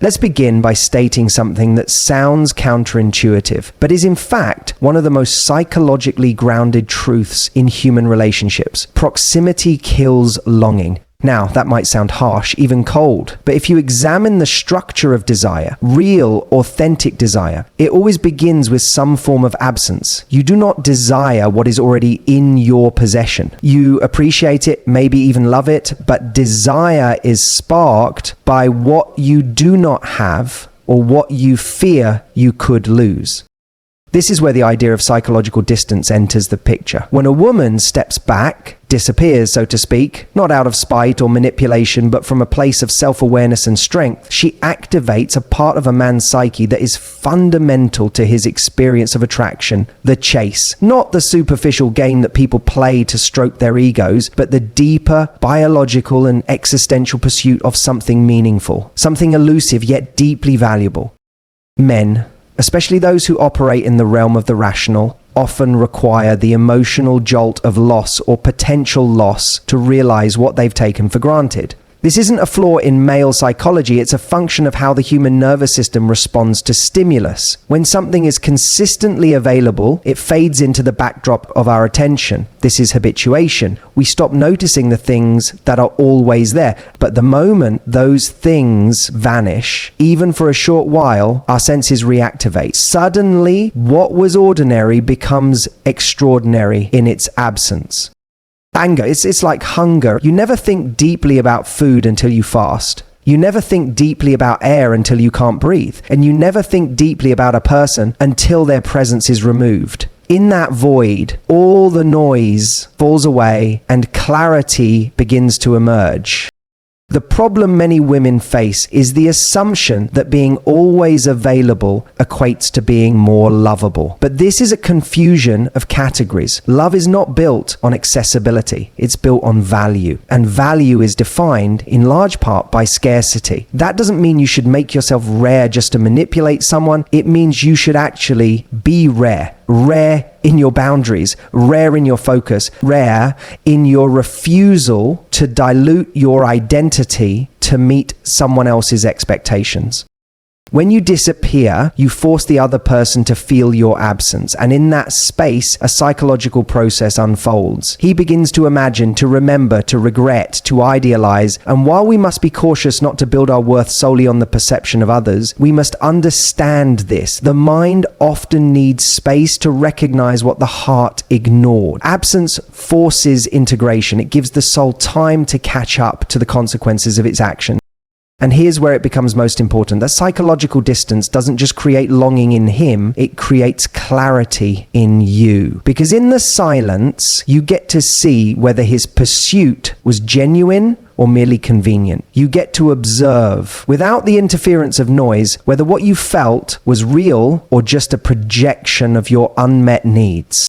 Let's begin by stating something that sounds counterintuitive, but is in fact one of the most psychologically grounded truths in human relationships. Proximity kills longing. Now, that might sound harsh, even cold, but if you examine the structure of desire, real, authentic desire, it always begins with some form of absence. You do not desire what is already in your possession. You appreciate it, maybe even love it, but desire is sparked by what you do not have or what you fear you could lose. This is where the idea of psychological distance enters the picture. When a woman steps back, disappears, so to speak, not out of spite or manipulation, but from a place of self-awareness and strength, she activates a part of a man's psyche that is fundamental to his experience of attraction, the chase. Not the superficial game that people play to stroke their egos, but the deeper, biological and existential pursuit of something meaningful, something elusive yet deeply valuable. Men, especially those who operate in the realm of the rational, often require the emotional jolt of loss or potential loss to realize what they've taken for granted. This isn't a flaw in male psychology, it's a function of how the human nervous system responds to stimulus. When something is consistently available, it fades into the backdrop of our attention. This is habituation. We stop noticing the things that are always there. But the moment those things vanish, even for a short while, our senses reactivate. Suddenly, what was ordinary becomes extraordinary in its absence. Anger, it's like hunger. You never think deeply about food until you fast. You never think deeply about air until you can't breathe. And you never think deeply about a person until their presence is removed. In that void, all the noise falls away and clarity begins to emerge. The problem many women face is the assumption that being always available equates to being more lovable. But this is a confusion of categories. Love is not built on accessibility. It's built on value. And value is defined in large part by scarcity. That doesn't mean you should make yourself rare just to manipulate someone. It means you should actually be rare. Rare in your boundaries, rare in your focus, rare in your refusal to dilute your identity to meet someone else's expectations. When you disappear, you force the other person to feel your absence, and in that space, a psychological process unfolds. He begins to imagine, to remember, to regret, to idealize, and while we must be cautious not to build our worth solely on the perception of others, we must understand this. The mind often needs space to recognize what the heart ignored. Absence forces integration. It gives the soul time to catch up to the consequences of its actions. And here's where it becomes most important. That psychological distance doesn't just create longing in him, it creates clarity in you. Because in the silence, you get to see whether his pursuit was genuine or merely convenient. You get to observe, without the interference of noise, whether what you felt was real or just a projection of your unmet needs.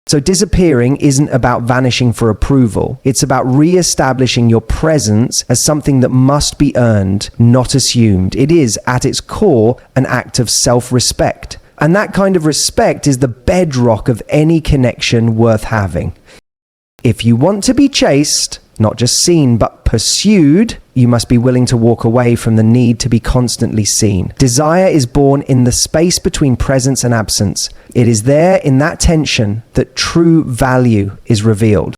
So disappearing isn't about vanishing for approval. It's about re-establishing your presence as something that must be earned, not assumed. It is, at its core, an act of self-respect. And that kind of respect is the bedrock of any connection worth having. If you want to be chased, not just seen, but pursued, you must be willing to walk away from the need to be constantly seen. Desire is born in the space between presence and absence. It is there in that tension that true value is revealed.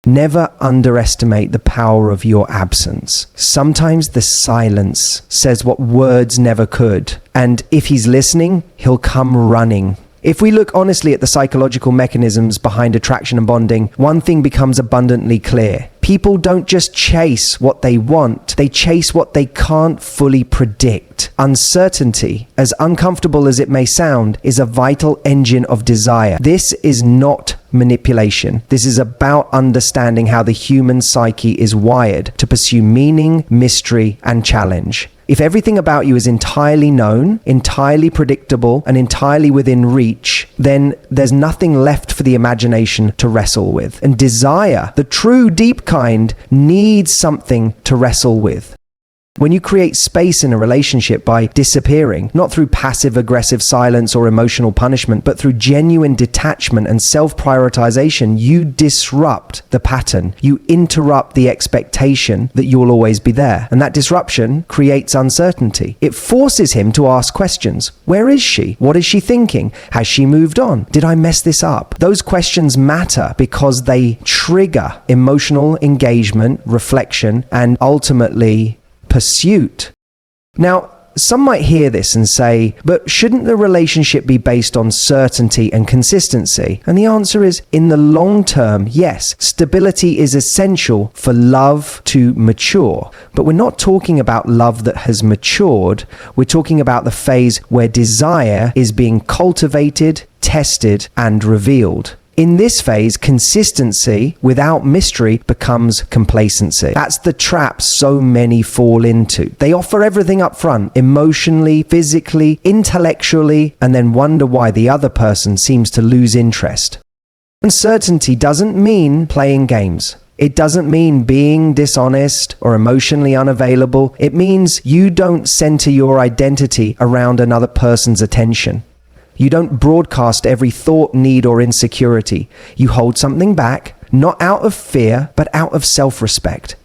Never underestimate the power of your absence. Sometimes the silence says what words never could. And if he's listening, he'll come running. If we look honestly at the psychological mechanisms behind attraction and bonding, one thing becomes abundantly clear. People don't just chase what they want, they chase what they can't fully predict. Uncertainty, as uncomfortable as it may sound, is a vital engine of desire. This is not manipulation. This is about understanding how the human psyche is wired to pursue meaning, mystery, and challenge. If everything about you is entirely known, entirely predictable, and entirely within reach, then there's nothing left for the imagination to wrestle with. And desire, the true deep kind, needs something to wrestle with. When you create space in a relationship by disappearing, not through passive-aggressive silence or emotional punishment, but through genuine detachment and self-prioritization, you disrupt the pattern. You interrupt the expectation that you'll always be there. And that disruption creates uncertainty. It forces him to ask questions. Where is she? What is she thinking? Has she moved on? Did I mess this up? Those questions matter because they trigger emotional engagement, reflection, and ultimately pursuit. Now, some might hear this and say, but shouldn't the relationship be based on certainty and consistency? And the answer is, in the long term, yes, stability is essential for love to mature. But we're not talking about love that has matured. We're talking about the phase where desire is being cultivated, tested, and revealed. In this phase, consistency without mystery becomes complacency. That's the trap so many fall into. They offer everything up front, emotionally, physically, intellectually, and then wonder why the other person seems to lose interest. Uncertainty doesn't mean playing games. It doesn't mean being dishonest or emotionally unavailable. It means you don't center your identity around another person's attention. You don't broadcast every thought, need, or insecurity. You hold something back, not out of fear, but out of self-respect.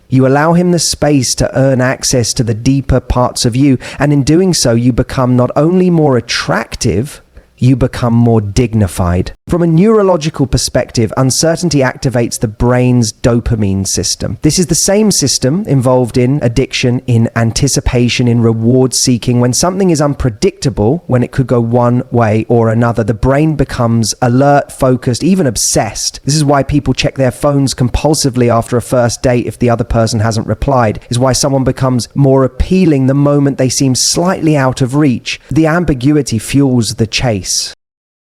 You allow him the space to earn access to the deeper parts of you, and in doing so, you become not only more attractive, you become more dignified. From a neurological perspective, uncertainty activates the brain's dopamine system. This is the same system involved in addiction, in anticipation, in reward seeking. When something is unpredictable, when it could go one way or another, the brain becomes alert, focused, even obsessed. This is why people check their phones compulsively after a first date if the other person hasn't replied. This is why someone becomes more appealing the moment they seem slightly out of reach. The ambiguity fuels the chase.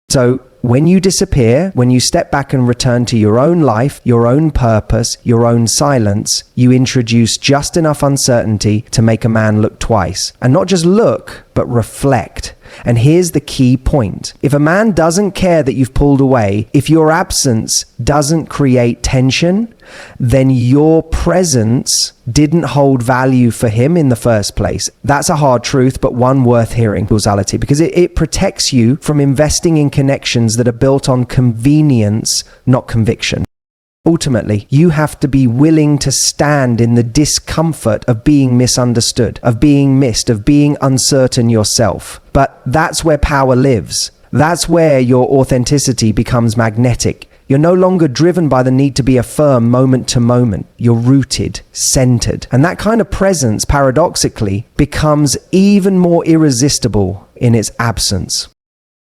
So when you disappear, when you step back and return to your own life, your own purpose, your own silence, you introduce just enough uncertainty to make a man look twice. And not just look, but reflect. And here's the key point. If a man doesn't care that you've pulled away, if your absence doesn't create tension, then your presence didn't hold value for him in the first place. That's a hard truth, but one worth hearing, causality, because it protects you from investing in connections that are built on convenience, not conviction. Ultimately, you have to be willing to stand in the discomfort of being misunderstood, of being missed, of being uncertain yourself. But that's where power lives. That's where your authenticity becomes magnetic. You're no longer driven by the need to be affirmed moment to moment. You're rooted, centered. And that kind of presence, paradoxically, becomes even more irresistible in its absence.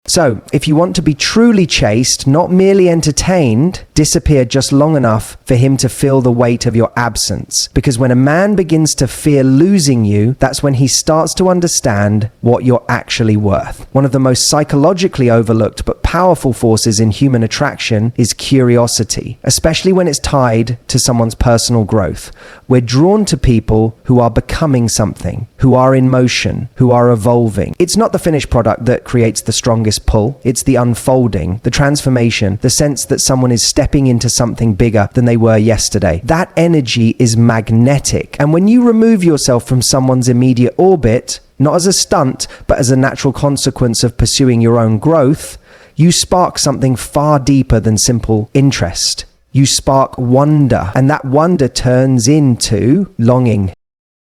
So, if you want to be truly chased, not merely entertained, disappear just long enough for him to feel the weight of your absence. Because when a man begins to fear losing you, that's when he starts to understand what you're actually worth. One of the most psychologically overlooked but powerful forces in human attraction is curiosity, especially when it's tied to someone's personal growth. We're drawn to people who are becoming something, who are in motion, who are evolving. It's not the finished product that creates the strongest pull. It's the unfolding, the transformation, the sense that someone is stepping into something bigger than they were yesterday. That energy is magnetic. And when you remove yourself from someone's immediate orbit, not as a stunt, but as a natural consequence of pursuing your own growth, you spark something far deeper than simple interest. You spark wonder, and that wonder turns into longing.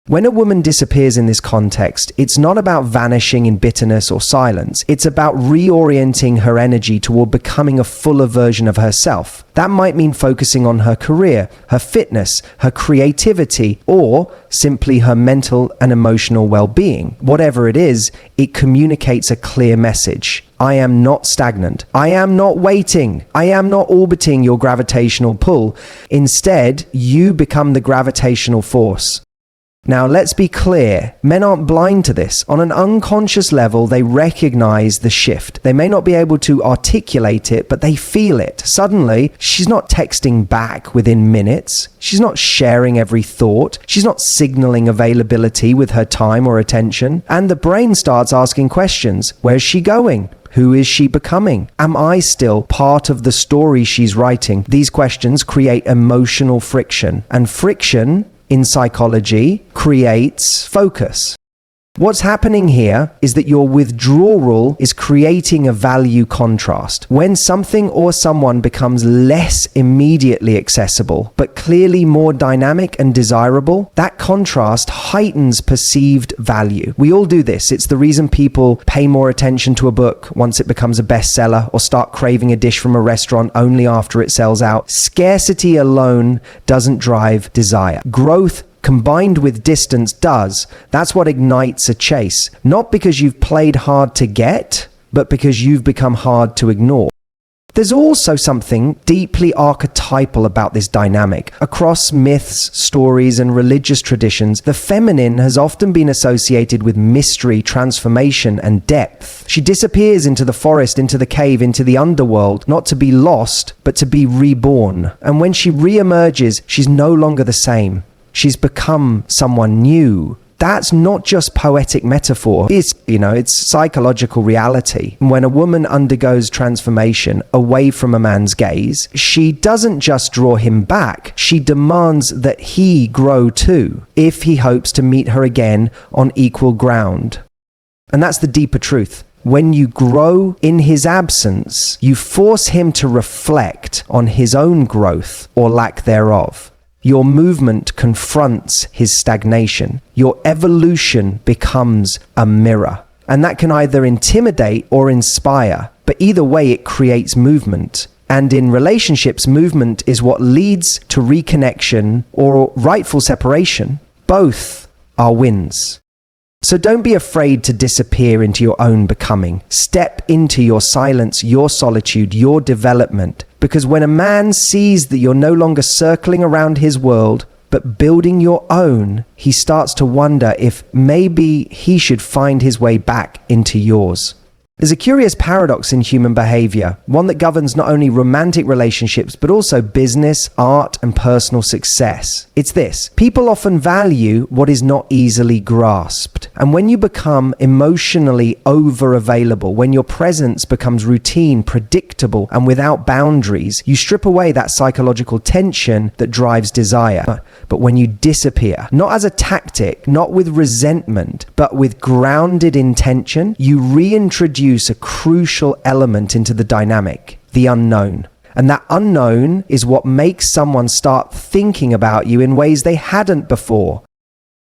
When a woman disappears in this context, it's not about vanishing in bitterness or silence. It's about reorienting her energy toward becoming a fuller version of herself. That might mean focusing on her career, her fitness, her creativity, or simply her mental and emotional well-being. Whatever it is, it communicates a clear message. I am not stagnant. I am not waiting. I am not orbiting your gravitational pull. Instead, you become the gravitational force. Now, let's be clear. Men aren't blind to this. On an unconscious level, they recognize the shift. They may not be able to articulate it, but they feel it. Suddenly, she's not texting back within minutes. She's not sharing every thought. She's not signaling availability with her time or attention. And the brain starts asking questions. Where's she going? Who is she becoming? Am I still part of the story she's writing? These questions create emotional friction. And friction in psychology creates focus. What's happening here is that your withdrawal is creating a value contrast. When something or someone becomes less immediately accessible, but clearly more dynamic and desirable, that contrast heightens perceived value. We all do this. It's the reason people pay more attention to a book once it becomes a bestseller, or start craving a dish from a restaurant only after it sells out. Scarcity alone doesn't drive desire. Growth combined with distance does. That's what ignites a chase. Not because you've played hard to get, but because you've become hard to ignore. There's also something deeply archetypal about this dynamic. Across myths, stories, and religious traditions, the feminine has often been associated with mystery, transformation, and depth. She disappears into the forest, into the cave, into the underworld, not to be lost, but to be reborn. And when she re-emerges, she's no longer the same. She's become someone new. That's not just poetic metaphor. It's psychological reality. When a woman undergoes transformation away from a man's gaze, she doesn't just draw him back. She demands that he grow too, if he hopes to meet her again on equal ground. And that's the deeper truth. When you grow in his absence, you force him to reflect on his own growth or lack thereof. Your movement confronts his stagnation. Your evolution becomes a mirror. And that can either intimidate or inspire. But either way, it creates movement. And in relationships, movement is what leads to reconnection or rightful separation. Both are wins. So don't be afraid to disappear into your own becoming. Step into your silence, your solitude, your development. Because when a man sees that you're no longer circling around his world, but building your own, he starts to wonder if maybe he should find his way back into yours. There's a curious paradox in human behavior, one that governs not only romantic relationships, but also business, art, and personal success. It's this: people often value what is not easily grasped. And when you become emotionally over-available, when your presence becomes routine, predictable, and without boundaries, you strip away that psychological tension that drives desire. But when you disappear, not as a tactic, not with resentment, but with grounded intention, you reintroduce a crucial element into the dynamic: the unknown. And that unknown is what makes someone start thinking about you in ways they hadn't before.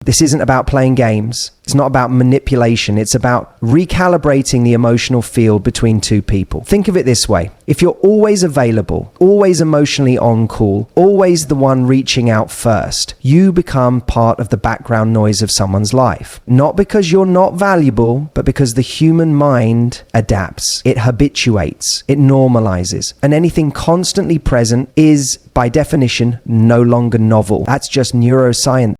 This isn't about playing games. It's not about manipulation. It's about recalibrating the emotional field between two people. Think of it this way. If you're always available, always emotionally on call, always the one reaching out first, you become part of the background noise of someone's life. Not because you're not valuable, but because the human mind adapts. It habituates. It normalizes. And anything constantly present is, by definition, no longer novel. That's just neuroscience.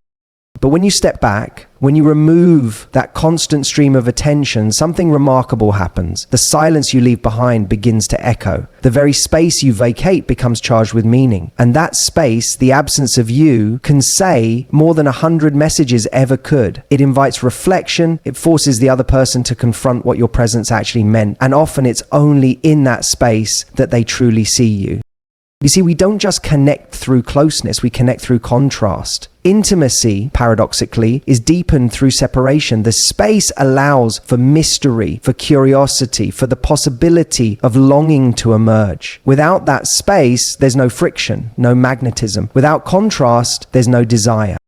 But when you step back, when you remove that constant stream of attention, something remarkable happens. The silence you leave behind begins to echo. The very space you vacate becomes charged with meaning. And that space, the absence of you, can say more than 100 messages ever could. It invites reflection. It forces the other person to confront what your presence actually meant. And often it's only in that space that they truly see you. You see, we don't just connect through closeness, we connect through contrast. Intimacy, paradoxically, is deepened through separation. The space allows for mystery, for curiosity, for the possibility of longing to emerge. Without that space, there's no friction, no magnetism. Without contrast, there's no desire.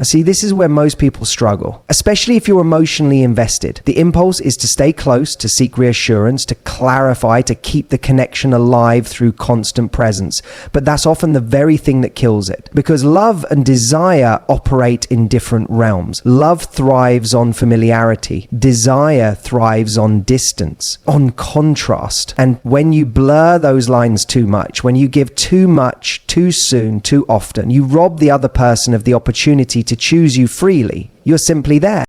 See, this is where most people struggle, especially if you're emotionally invested. The impulse is to stay close, to seek reassurance, to clarify, to keep the connection alive through constant presence. But that's often the very thing that kills it, because love and desire operate in different realms. Love thrives on familiarity. Desire thrives on distance, on contrast. And when you blur those lines too much, when you give too much, too soon, too often, you rob the other person of the opportunity to choose you freely. You're simply there.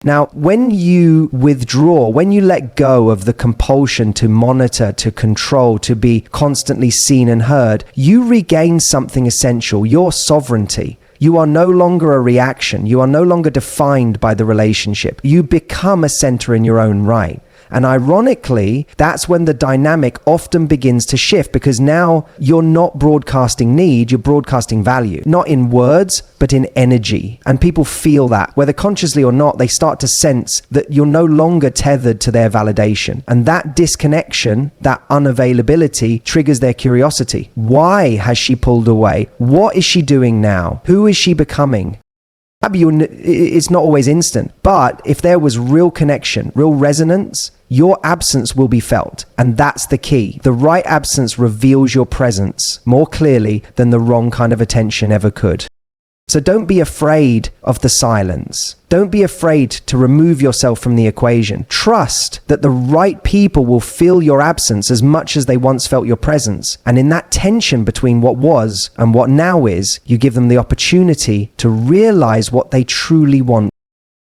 Now, when you withdraw, when you let go of the compulsion to monitor, to control, to be constantly seen and heard, you regain something essential: your sovereignty. You are no longer a reaction. You are no longer defined by the relationship. You become a center in your own right. And ironically, that's when the dynamic often begins to shift, because now you're not broadcasting need, you're broadcasting value, not in words, but in energy. And people feel that, whether consciously or not, they start to sense that you're no longer tethered to their validation. And that disconnection, that unavailability triggers their curiosity. Why has she pulled away? What is she doing now? Who is she becoming? It's not always instant, but if there was real connection, real resonance, your absence will be felt. And that's the key. The right absence reveals your presence more clearly than the wrong kind of attention ever could. So don't be afraid of the silence. Don't be afraid to remove yourself from the equation. Trust that the right people will feel your absence as much as they once felt your presence. And in that tension between what was and what now is, you give them the opportunity to realize what they truly want.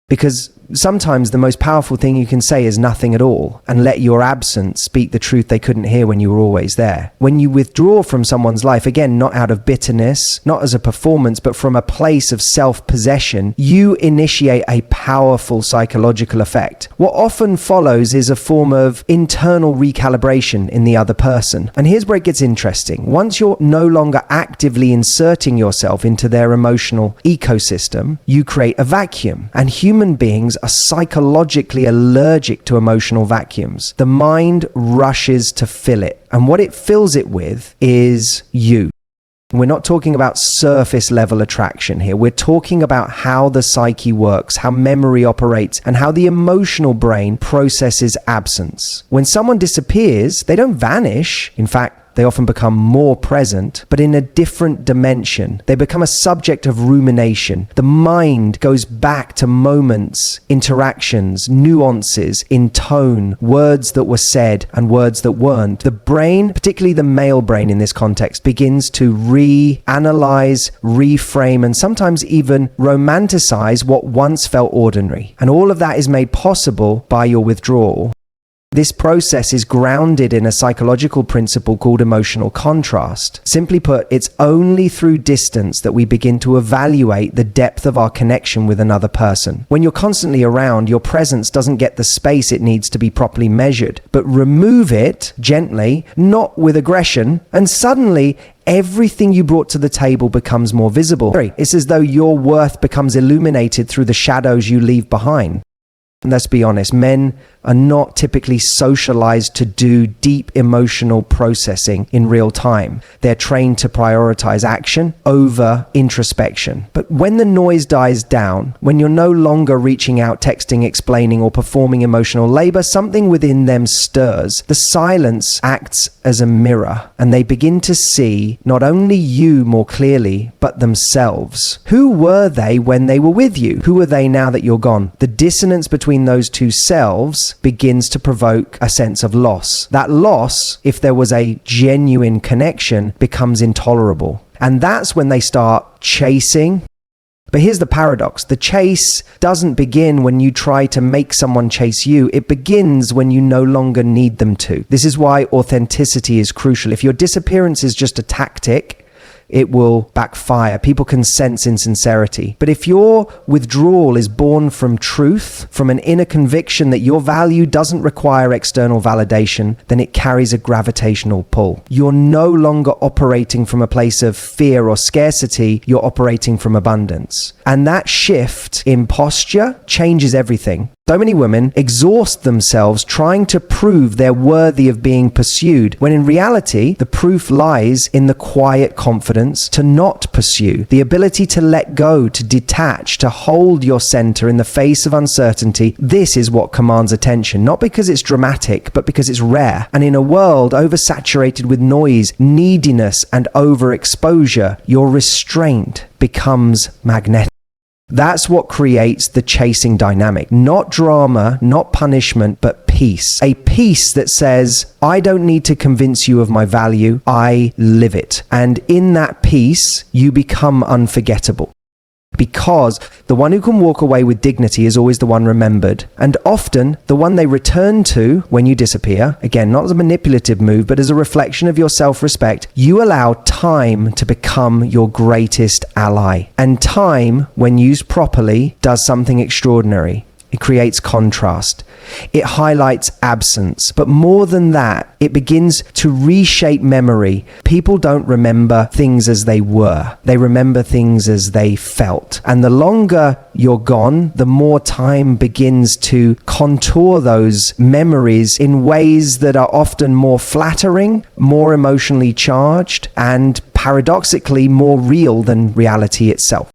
Because sometimes the most powerful thing you can say is nothing at all, and let your absence speak the truth they couldn't hear when you were always there. When you withdraw from someone's life, again, not out of bitterness, not as a performance, but from a place of self-possession, you initiate a powerful psychological effect. What often follows is a form of internal recalibration in the other person. And here's where it gets interesting. Once you're no longer actively inserting yourself into their emotional ecosystem, you create a vacuum. And human beings are psychologically allergic to emotional vacuums. The mind rushes to fill it. And what it fills it with is you. We're not talking about surface level attraction here. We're talking about how the psyche works, how memory operates, and how the emotional brain processes absence. When someone disappears, they don't vanish. In fact, they often become more present, but in a different dimension. They become a subject of rumination. The mind goes back to moments, interactions, nuances in tone, words that were said and words that weren't. The brain, particularly the male brain in this context, begins to reanalyze, reframe, and sometimes even romanticize what once felt ordinary. And all of that is made possible by your withdrawal. This process is grounded in a psychological principle called emotional contrast. Simply put, it's only through distance that we begin to evaluate the depth of our connection with another person. When you're constantly around, your presence doesn't get the space it needs to be properly measured. But remove it gently, not with aggression, and suddenly everything you brought to the table becomes more visible. It's as though your worth becomes illuminated through the shadows you leave behind. And let's be honest, men are not typically socialized to do deep emotional processing in real time. They're trained to prioritize action over introspection. But when the noise dies down, when you're no longer reaching out, texting, explaining, or performing emotional labor, something within them stirs. The silence acts as a mirror, and they begin to see not only you more clearly, but themselves. Who were they when they were with you? Who are they now that you're gone? The dissonance between those two selves begins to provoke a sense of loss. That loss, if there was a genuine connection, becomes intolerable. And that's when they start chasing. But here's the paradox. The chase doesn't begin when you try to make someone chase you. It begins when you no longer need them to. This is why authenticity is crucial. If your disappearance is just a tactic, it will backfire. People can sense insincerity. But if your withdrawal is born from truth, from an inner conviction that your value doesn't require external validation, then it carries a gravitational pull. You're no longer operating from a place of fear or scarcity. You're operating from abundance. And that shift in posture changes everything. So many women exhaust themselves trying to prove they're worthy of being pursued, when in reality, the proof lies in the quiet confidence to not pursue, the ability to let go, to detach, to hold your center in the face of uncertainty. This is what commands attention, not because it's dramatic, but because it's rare. And in a world oversaturated with noise, neediness, and overexposure, your restraint becomes magnetic. That's what creates the chasing dynamic. Not drama, not punishment, but peace. A peace that says, I don't need to convince you of my value, I live it. And in that peace, you become unforgettable. Because the one who can walk away with dignity is always the one remembered. And often, the one they return to when you disappear, again, not as a manipulative move, but as a reflection of your self-respect, you allow time to become your greatest ally. And time, when used properly, does something extraordinary. It creates contrast. It highlights absence. But more than that, it begins to reshape memory. People don't remember things as they were. They remember things as they felt. And the longer you're gone, the more time begins to contour those memories in ways that are often more flattering, more emotionally charged, and paradoxically more real than reality itself.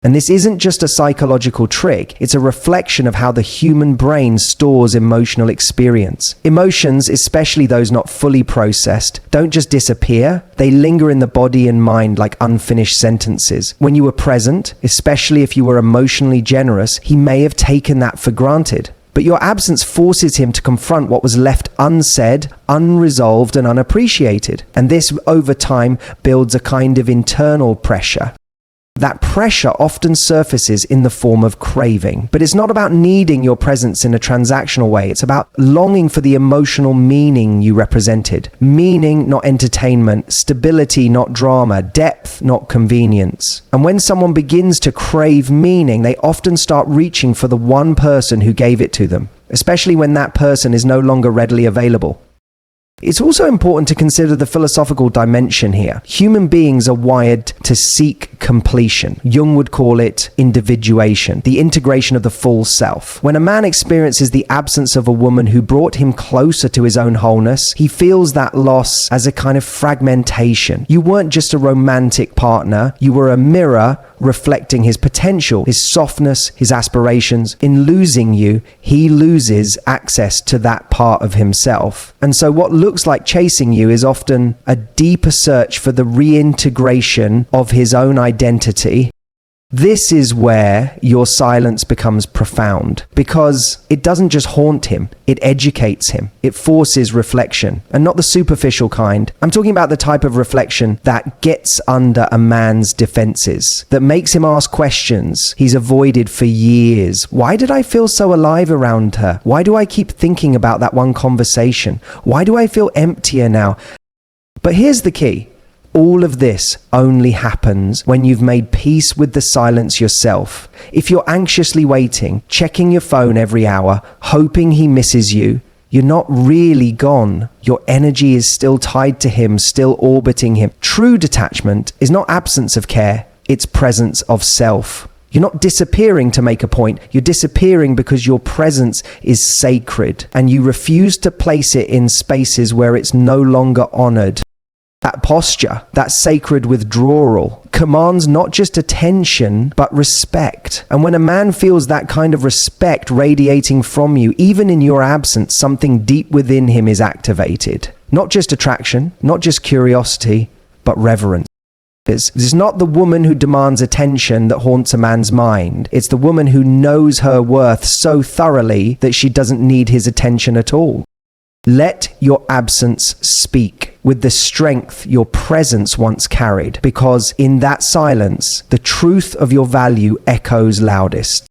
And this isn't just a psychological trick, it's a reflection of how the human brain stores emotional experience. Emotions, especially those not fully processed, don't just disappear, they linger in the body and mind like unfinished sentences. When you were present, especially if you were emotionally generous, he may have taken that for granted. But your absence forces him to confront what was left unsaid, unresolved, and unappreciated. And this, over time, builds a kind of internal pressure. That pressure often surfaces in the form of craving. But it's not about needing your presence in a transactional way. It's about longing for the emotional meaning you represented. Meaning, not entertainment. Stability, not drama. Depth, not convenience. And when someone begins to crave meaning, they often start reaching for the one person who gave it to them, especially when that person is no longer readily available. It's also important to consider the philosophical dimension here. Human beings are wired to seek completion. Jung would call it individuation, the integration of the full self. When a man experiences the absence of a woman who brought him closer to his own wholeness, he feels that loss as a kind of fragmentation. You weren't just a romantic partner, you were a mirror reflecting his potential, his softness, his aspirations. In losing you, he loses access to that part of himself. And so what looks like chasing you is often a deeper search for the reintegration of his own identity. This is where your silence becomes profound, because it doesn't just haunt him, it educates him. It forces reflection, and not the superficial kind. I'm talking about the type of reflection that gets under a man's defenses, that makes him ask questions he's avoided for years. Why did I feel so alive around her? Why do I keep thinking about that one conversation? Why do I feel emptier now? But here's the key. All of this only happens when you've made peace with the silence yourself. If you're anxiously waiting, checking your phone every hour, hoping he misses you, you're not really gone. Your energy is still tied to him, still orbiting him. True detachment is not absence of care, it's presence of self. You're not disappearing to make a point. You're disappearing because your presence is sacred and you refuse to place it in spaces where it's no longer honored. That posture, that sacred withdrawal, commands not just attention, but respect. And when a man feels that kind of respect radiating from you, even in your absence, something deep within him is activated. Not just attraction, not just curiosity, but reverence. It's not the woman who demands attention that haunts a man's mind. It's the woman who knows her worth so thoroughly that she doesn't need his attention at all. Let your absence speak with the strength your presence once carried, because in that silence, the truth of your value echoes loudest.